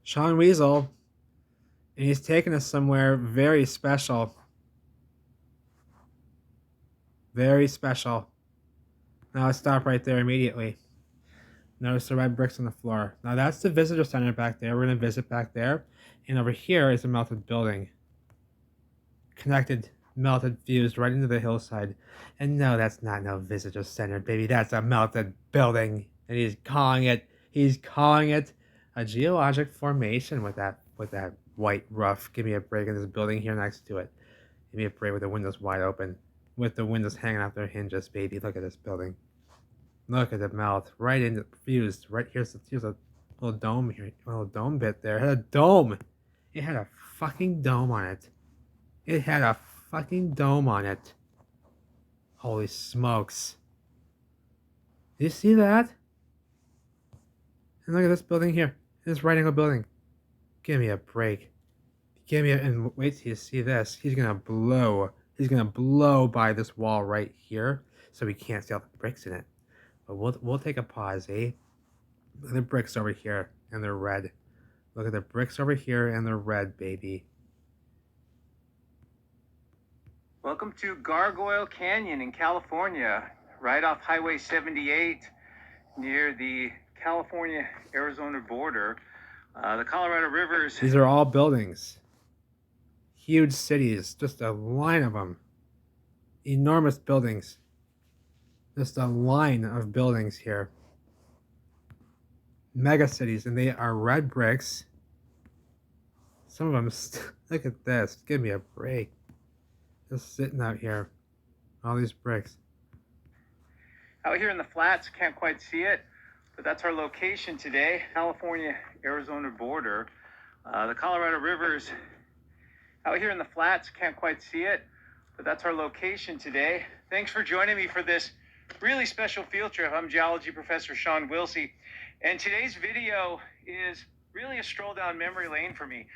Sean Weasel, and he's taking us somewhere very special. Very special. Now let's stop right there immediately. Notice the red bricks on the floor. Now that's the visitor center back there. We're going to visit back there. And over here is a melted building. Connected, melted, fused right into the hillside. And no, that's not no visitor center, baby. That's a melted building. And he's calling it a geologic formation with that white roof. Give me a break in this building here next to it. Give me a break with the windows wide open. With the windows hanging off their hinges, baby. Look at this building. Look at the mouth, right into fused. Right here's a little dome here, a little dome bit there. It had a dome. It had a fucking dome on it. It had a fucking dome on it. Holy smokes! Do you see that? And look at this building here. This right angle building. Give me a break. Give me a, and wait till you see this. He's gonna blow. He's gonna blow by this wall right here, so we can't see all the bricks in it. But we'll take a pause, eh? Look at the bricks over here, and they're red. Look at the bricks over here, and they're red, baby. Welcome to Gargoyle Canyon in California, right off Highway 78, near the California-Arizona border. The Colorado Rivers. These are all buildings. Huge cities, just a line of them. Enormous buildings. Just a line of buildings here. Mega cities, and they are red bricks. Some of them, look at this. Give me a break. Just sitting out here. All these bricks. Out here in the flats, can't quite see it, but that's our location today. California-Arizona border. The Colorado Rivers. Out here in the flats, can't quite see it, but that's our location today. Thanks for joining me for this really special field trip. I'm geology professor Sean Wilsey, and today's video is really a stroll down memory lane for me.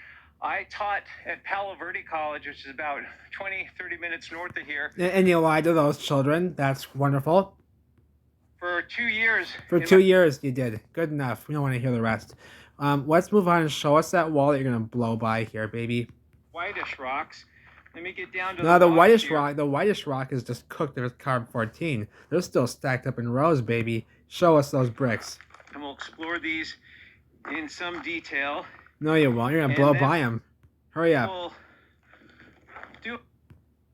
I taught at Palo Verde College, which is about 20-30 minutes north of here. And you lied to those children. That's wonderful. For 2 years. For 2 years you did. Good enough. We don't want to hear the rest. Let's move on and show us that wall that you're going to blow by here, baby. Whitish rocks. Let me get down to the whitish rock. The whitish rock is just cooked with carbon-14. They're still stacked up in rows, baby. Show us those bricks. And we'll explore these in some detail. No, you won't. You're gonna blow by them. Hurry up. You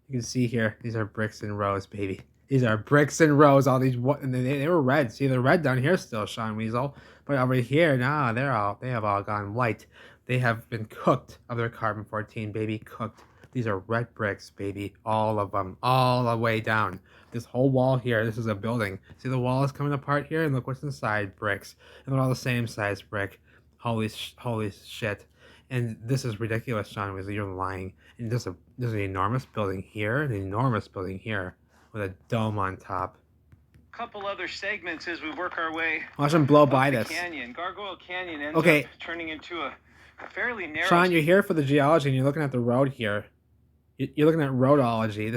can see here. These are bricks in rows, baby. These are bricks in rows. All these, and they were red. See, they're red down here still, Sean Weasel. But over here, nah, they have all gone white. They have been cooked of their carbon-14, baby. Cooked. These are red bricks, baby. All of them. All the way down. This whole wall here, this is a building. See the wall is coming apart here? And look what's inside. Bricks. And they're all the same size brick. Holy shit. And this is ridiculous, Sean Weasley. You're lying. And there's an enormous building here. An enormous building here. With a dome on top. Couple other segments as we work our way. Watch them blow by this. Canyon. Gargoyle Canyon ends up turning into a fairly narrow... Sean, you're here for the geology and you're looking at the road here. You're looking at roadology.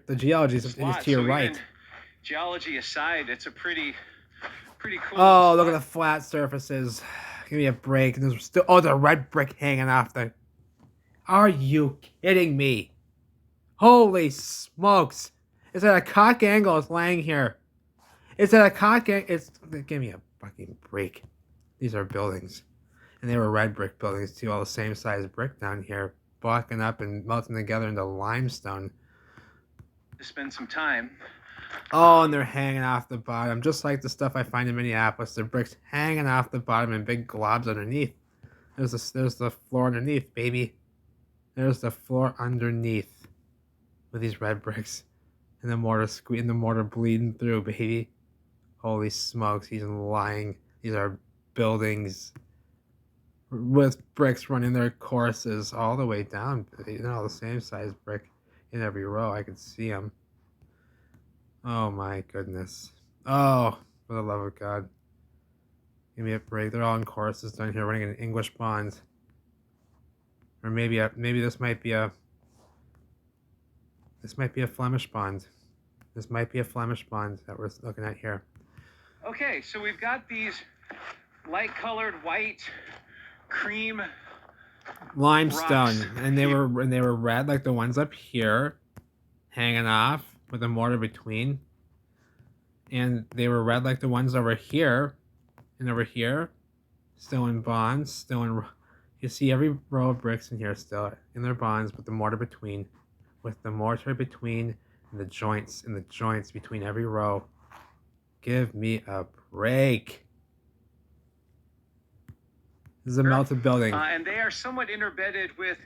The geology is to your right. Geology aside, it's a pretty cool... Oh, look at the flat surfaces. Give me a break. There's still... Oh, the red brick hanging off the... Are you kidding me? Holy smokes. It's at a cock angle. It's laying here. It's at a cock angle. Give me a fucking break. These are buildings. And they were red brick buildings too. All the same size brick down here. Blocking up and melting together into limestone. To spend some time. Oh, and they're hanging off the bottom. Just like the stuff I find in Minneapolis. The bricks hanging off the bottom and big globs underneath. There's the floor underneath, baby. There's the floor underneath. With these red bricks. And the mortar bleeding through, baby. Holy smokes, he's lying. These are buildings with bricks running their courses all the way down. They're all the same size brick in every row. I can see them. Oh my goodness. Oh, for the love of God. Give me a break. They're all in courses down here running in English bonds. Or maybe this might be a This might be a Flemish bond. This might be a Flemish bond that we're looking at here. Okay, so we've got these light-colored white cream limestone, rocks. and they were red like the ones up here, hanging off with a mortar between, and they were red like the ones over here, and over here, still in bonds, still in. You see every row of bricks in here still in their bonds with the mortar between, with the mortar between, and the joints between every row. Give me a break. This is a melted building. And they are somewhat interbedded with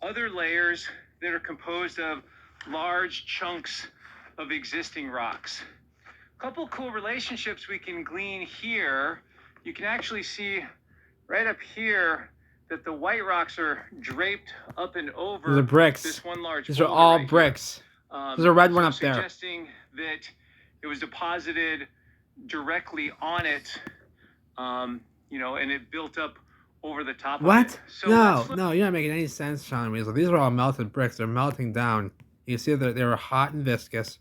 other layers that are composed of large chunks of existing rocks. A couple cool relationships we can glean here. You can actually see right up here that the white rocks are draped up and over the bricks. This one large. These are all right bricks. There's a red one up there. Suggesting that it was deposited directly on it, you know, and it built up over the top what? of it. So no, you're not making any sense, Sean Weasel. These are all melted bricks. They're melting down. You see that they were hot and viscous.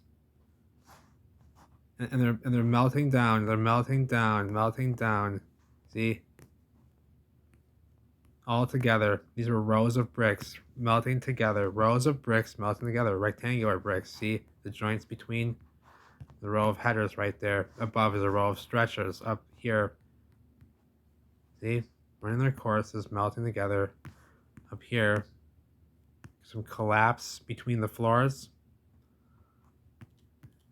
And they're melting down. They're melting down. See? All together. These are rows of bricks melting together. Rows of bricks melting together. Rectangular bricks. See? The joints between the row of headers right there. Above is a row of stretchers. Up here. See? Running their courses, melting together. Up here. Some collapse between the floors.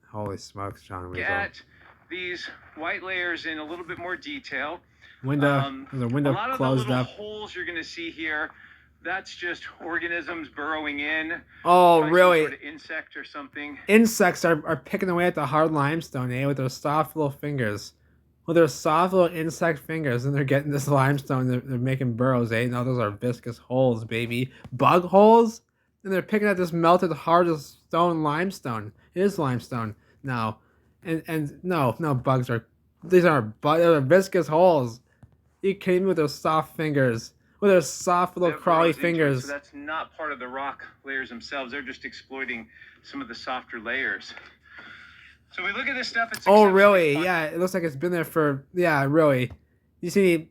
Holy smokes, John Weasel. At these white layers in a little bit more detail. Window, there's a window a lot of closed the little up. Holes you're going to see here, that's just organisms burrowing in. Oh, really? Some sort of insect or something. Insects are picking away at the hard limestone, eh? With their soft little fingers. With their soft little insect fingers, and they're getting this limestone. They're making burrows, eh? No, those are viscous holes, baby. Bug holes? And they're picking at this melted hard stone limestone. It is limestone now. And no, bugs are. These aren't bugs. They're viscous holes. You kidding me with those soft fingers? With their soft little crawly fingers. So that's not part of the rock layers themselves. They're just exploiting some of the softer layers. So we look at this stuff. It's really? Yeah, it looks like it's been there for. Yeah, really. You see any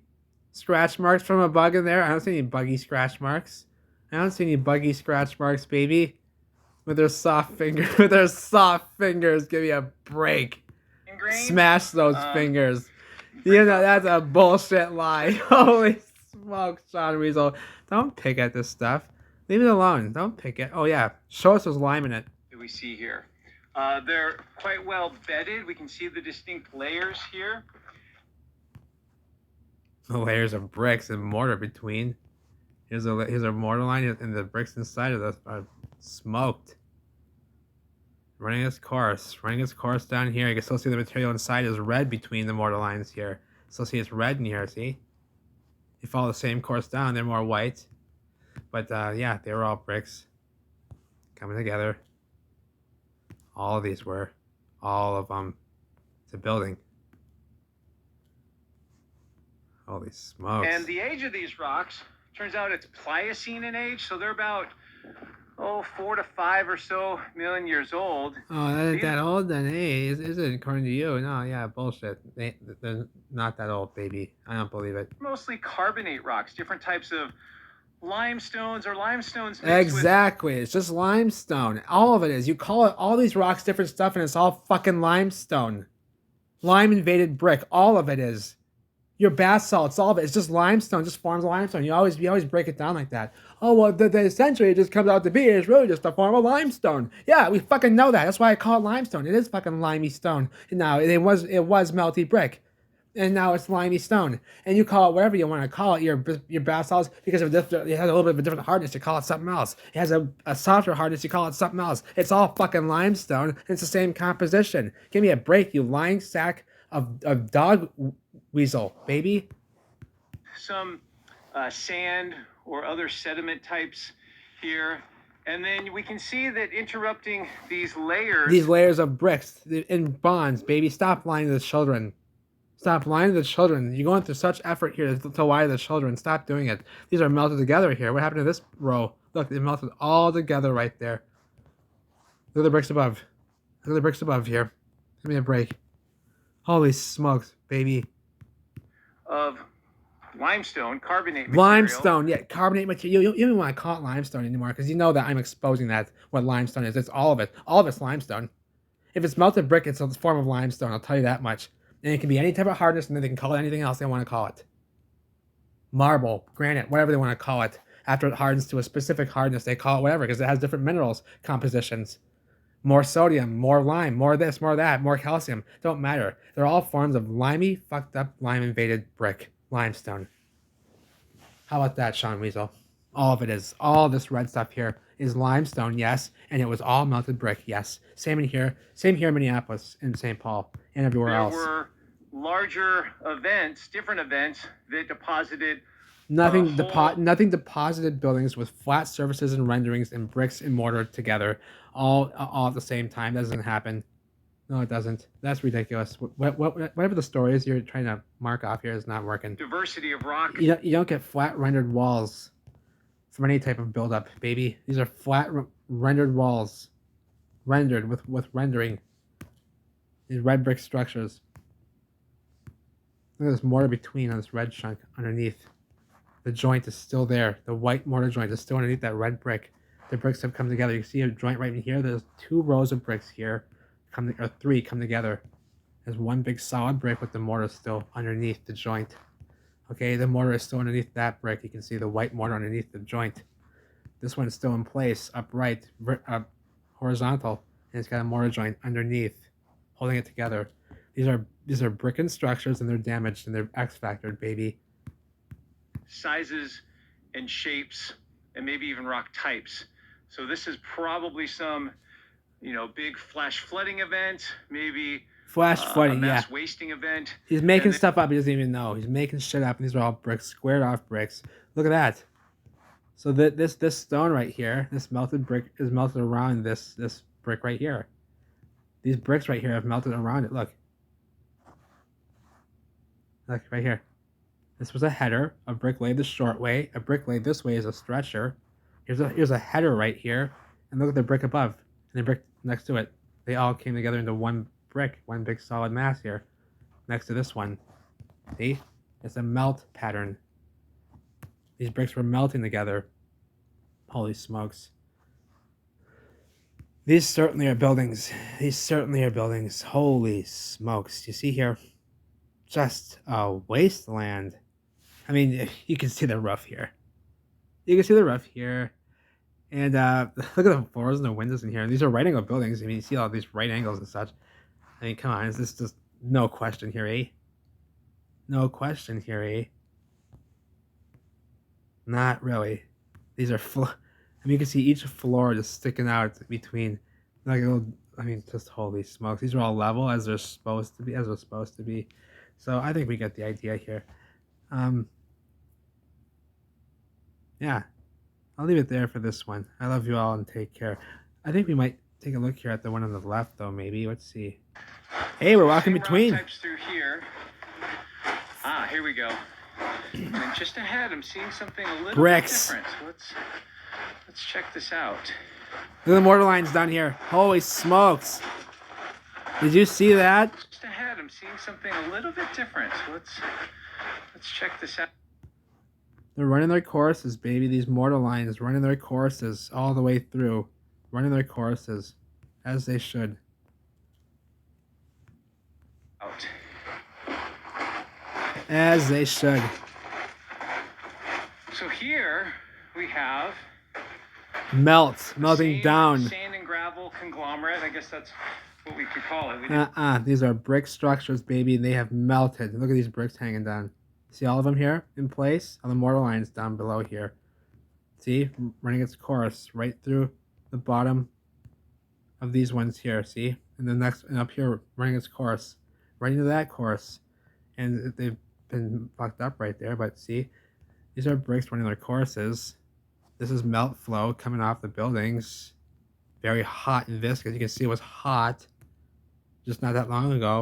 scratch marks from a bug in there? I don't see any buggy scratch marks. I don't see any buggy scratch marks, baby. With their soft fingers. With their soft fingers. Give me a break. Ingrained? Smash those fingers. You know, that's a bullshit lie. Holy smokes, Sean Weasel. Don't pick at this stuff. Leave it alone. Don't pick it. Oh, yeah. Show us there's lime in it. That we see here. They're quite well bedded. We can see the distinct layers here. The layers of bricks and mortar between. Here's a mortar line, and the bricks inside of this are smoked. Running its course down here. You can still see the material inside is red between the mortar lines here. Still see it's red in here, see? You follow the same course down, they're more white. But yeah, they were all bricks coming together. All of these were. All of them. It's a building. Holy smokes. And the age of these rocks, turns out it's Pliocene in age, so they're about 4 to 5 or so million years old. Oh, that ain't that old then? Hey, is it according to you? No, yeah, bullshit. They're not that old, baby. I don't believe it. Mostly carbonate rocks, different types of limestones or limestones. Exactly. It's just limestone. All of it is. You call it all these rocks different stuff, and it's all fucking limestone. Lime invaded brick. All of it is. Your bath salts, all of it. It's just limestone, just forms of limestone. You always break it down like that. Oh, well, essentially it just comes out to be. It's really just a form of limestone. Yeah, we fucking know that. That's why I call it limestone. It is fucking limey stone. And now it was melty brick. And now it's limey stone. And you call it whatever you want to call it, your bath salts, because it has a little bit of a different hardness, you call it something else. It has a softer hardness, you call it something else. It's all fucking limestone, and it's the same composition. Give me a break, you lying sack of dog weasel, baby. Some sand or other sediment types here. And then we can see that interrupting these layers of bricks in bonds, baby. Stop lying to the children. Stop lying to the children. You're going through such effort here to lie to the children. Stop doing it. These are melted together here. What happened to this row? Look, they melted all together right there. Look at the bricks above. Look at the bricks above here. Give me a break. Holy smokes, baby. Of limestone, carbonate material. Limestone, yeah, carbonate material. You don't even want to call it limestone anymore because you know that I'm exposing that, what limestone is. It's all of it. All of it's limestone. If it's melted brick, it's a form of limestone. I'll tell you that much. And it can be any type of hardness, and then they can call it anything else they want to call it. Marble, granite, whatever they want to call it. After it hardens to a specific hardness, they call it whatever because it has different minerals compositions. More sodium, more lime, more this, more that, more calcium. Don't matter. They're all forms of limey, fucked up, lime-invaded brick. Limestone. How about that, Sean Weasel? All of it is. All this red stuff here is limestone, yes, and it was all melted brick, yes. Same in here. Same here in Minneapolis, in St. Paul, and everywhere else. There were larger events, different events that deposited nothing deposited buildings with flat surfaces and renderings and bricks and mortar together all at the same time. That doesn't happen. No, it doesn't. That's ridiculous. Whatever the story is you're trying to mark off here is not working. Diversity of rock. You don't get flat rendered walls from any type of buildup, baby. These are flat rendered walls, rendered with rendering. These red brick structures. Look at this mortar between on this red chunk underneath. The joint is still there. The white mortar joint is still underneath that red brick. The bricks have come together. You see a joint right in here. There's 2 rows of bricks here, or 3 come together. There's one big solid brick with the mortar still underneath the joint. Okay, the mortar is still underneath that brick. You can see the white mortar underneath the joint. This one's still in place, upright, horizontal, and it's got a mortar joint underneath, holding it together. These are brickened structures, and they're damaged, and they're X-factored, baby. Sizes and shapes, and maybe even rock types. So this is probably some, big flash flooding event, maybe flash flooding, a mass wasting event. He's making stuff up. He doesn't even know. He's making shit up, and these are all bricks, squared off bricks. Look at that. So this stone right here, this melted brick is melted around this brick right here. These bricks right here have melted around it. Look right here. This was a header. A brick laid the short way. A brick laid this way is a stretcher. Here's a header right here, and look at the brick above and the brick next to it. They all came together into one brick, one big solid mass here, next to this one. See, it's a melt pattern. These bricks were melting together. Holy smokes! These certainly are buildings. These certainly are buildings. Holy smokes! You see here, just a wasteland. I mean, you can see the roof here. You can see the roof here. And look at the floors and the windows in here. And these are right angle buildings. I mean, you see all these right angles and such. I mean, come on. Is this just no question here, eh? No question here, eh? Not really. These are I mean, you can see each floor just sticking out between, like, just holy smokes. These are all level as they're supposed to be, So I think we get the idea here. Yeah, I'll leave it there for this one. I love you all and take care. I think we might take a look here at the one on the left, though, maybe. Let's see. Hey, we're walking between. Types through here. Here we go. And just ahead, I'm seeing something a little bit different. So let's check this out. Look at the mortar lines down here. Holy smokes. Did you see that? Just ahead, I'm seeing something a little bit different. So let's check this out. They're running their courses, baby. These mortar lines running their courses all the way through. Running their courses, as they should. Out. As they should. So here we have melting down. Sand and gravel conglomerate. I guess that's what we could call it. These are brick structures, baby. They have melted. Look at these bricks hanging down. See all of them here in place on the mortar lines down below here. See, running its course right through the bottom of these ones here. See, and the next and up here running its course right into that course, and they've been fucked up right there. But see, these are bricks running their courses. This is melt flow coming off the buildings. Very hot and viscous. You can see it was hot just not that long ago.